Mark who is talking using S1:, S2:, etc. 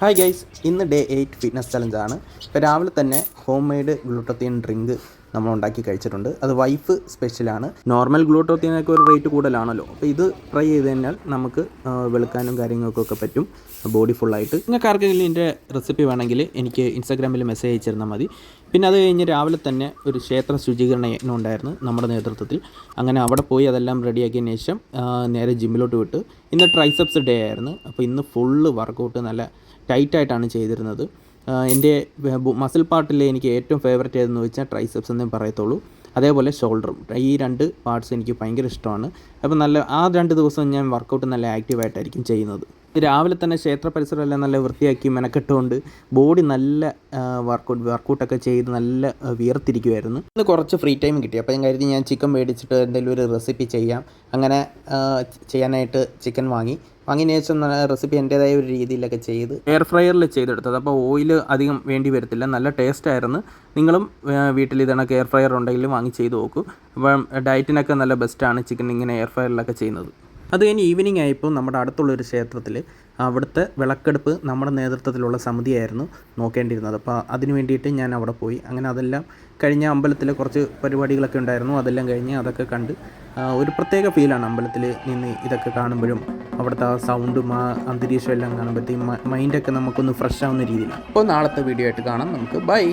S1: Hi guys, ഇന്ന് day 8 fitness ചലഞ്ചാണ്. ഇപ്പോൾ രാവിലെ തന്നെ ഹോം മെയ്ഡ് ഗ്ലൂട്ടോത്തിയൻ ഡ്രിങ്ക് നമ്മൾ ഉണ്ടാക്കി കഴിച്ചിട്ടുണ്ട്. അത് വൈഫ് സ്പെഷ്യലാണ്. നോർമൽ ഗ്ലൂട്ടോത്തിയനൊക്കെ ഒരു റേറ്റ് കൂടുതലാണല്ലോ. അപ്പോൾ ഇത് ട്രൈ ചെയ്ത് കഴിഞ്ഞാൽ നമുക്ക് വെളുക്കാനും കാര്യങ്ങൾക്കൊക്കെ പറ്റും, ബോഡി ഫുള്ളായിട്ട്. നിങ്ങൾക്ക് ആർക്കെങ്കിലും ഇതിൻ്റെ റെസിപ്പി വേണമെങ്കിൽ എനിക്ക് ഇൻസ്റ്റാഗ്രാമിൽ മെസ്സേജ് അയച്ചിരുന്നാൽ മതി. പിന്നെ അത് കഴിഞ്ഞ് രാവിലെ തന്നെ ഒരു ക്ഷേത്ര ശുചീകരണം ഉണ്ടായിരുന്നു നമ്മുടെ നേതൃത്വത്തിൽ. അങ്ങനെ അവിടെ പോയി അതെല്ലാം റെഡിയാക്കിയതിന് ശേഷം നേരെ ജിമ്മിലോട്ട് വിട്ട്. ഇന്ന് ട്രൈസെപ്സ് ഡേ ആയിരുന്നു. അപ്പോൾ ഇന്ന് ഫുള്ള് വർക്കൗട്ട് നല്ല ടൈറ്റായിട്ടാണ് ചെയ്തിരുന്നത്. എൻ്റെ മസിൽ പാർട്ടിൽ എനിക്ക് ഏറ്റവും ഫേവറേറ്റ് ഏതെന്ന് വെച്ചാൽ ട്രൈസെപ്സ് എന്നേ പറയത്തുള്ളൂ. അതേപോലെ ഷോൾഡറും. ഈ രണ്ട് പാർട്സ് എനിക്ക് ഭയങ്കര ഇഷ്ടമാണ്. അപ്പോൾ ആ 2 ദിവസം ഞാൻ വർക്കൗട്ട് നല്ല ആക്റ്റീവായിട്ടായിരിക്കും ചെയ്യുന്നത്. രാവിലെ തന്നെ ക്ഷേത്ര പരിസരമെല്ലാം നല്ല വൃത്തിയാക്കി മെനക്കെട്ടുകൊണ്ട് ബോഡി നല്ല വർക്കൗട്ടൊക്കെ ചെയ്ത് നല്ല വിയർത്തിരിക്കുമായിരുന്നു. ഇന്ന് കുറച്ച് ഫ്രീ ടൈം കിട്ടി. അപ്പോൾ ഞാൻ കരുതി ഞാൻ ചിക്കൻ മേടിച്ചിട്ട് എന്തെങ്കിലും ഒരു റെസിപ്പി ചെയ്യാം. അങ്ങനെ ചെയ്യാനായിട്ട് ചിക്കൻ വാങ്ങിയതിന് ശേഷം റെസിപ്പി എൻ്റേതായ ഒരു രീതിയിലൊക്കെ ചെയ്ത് എയർ ഫ്രയറിൽ ചെയ്തെടുത്തത്. അപ്പോൾ ഓയിൽ അധികം വേണ്ടി വരത്തില്ല, നല്ല ടേസ്റ്റായിരുന്നു. നിങ്ങളും വീട്ടിൽ ഇതണക്ക് എയർ ഫ്രയർ ഉണ്ടെങ്കിൽ വാങ്ങി ചെയ്ത് നോക്കൂ. അപ്പം ഡയറ്റിനൊക്കെ നല്ല ബെസ്റ്റാണ് ചിക്കൻ ഇങ്ങനെ എയർ ഫ്രയറിലൊക്കെ ചെയ്യുന്നത്. അത് കഴിഞ്ഞ് ഈവനിങ് ആയപ്പോൾ നമ്മുടെ അടുത്തുള്ളൊരു ക്ഷേത്രത്തിൽ അവിടുത്തെ വിളക്കെടുപ്പ് നമ്മുടെ നേതൃത്വത്തിലുള്ള സമിതിയായിരുന്നു നോക്കേണ്ടിയിരുന്നത്. അപ്പോൾ അതിന് വേണ്ടിയിട്ട് ഞാൻ അവിടെ പോയി. അങ്ങനെ അതെല്ലാം കഴിഞ്ഞ അമ്പലത്തിൽ കുറച്ച് പരിപാടികളൊക്കെ ഉണ്ടായിരുന്നു. അതെല്ലാം കഴിഞ്ഞ് അതൊക്കെ കണ്ട് ഒരു പ്രത്യേക ഫീലാണ് അമ്പലത്തിൽ നിന്ന് ഇതൊക്കെ കാണുമ്പോഴും. അവിടുത്തെ ആ സൗണ്ടും ആ അന്തരീക്ഷം എല്ലാം കാണുമ്പോഴത്തേക്കും മൈൻഡൊക്കെ നമുക്കൊന്ന് ഫ്രഷ് ആവുന്ന രീതിയിലാണ്. അപ്പോൾ നാളത്തെ വീഡിയോ ആയിട്ട് കാണാം നമുക്ക്. ബൈ.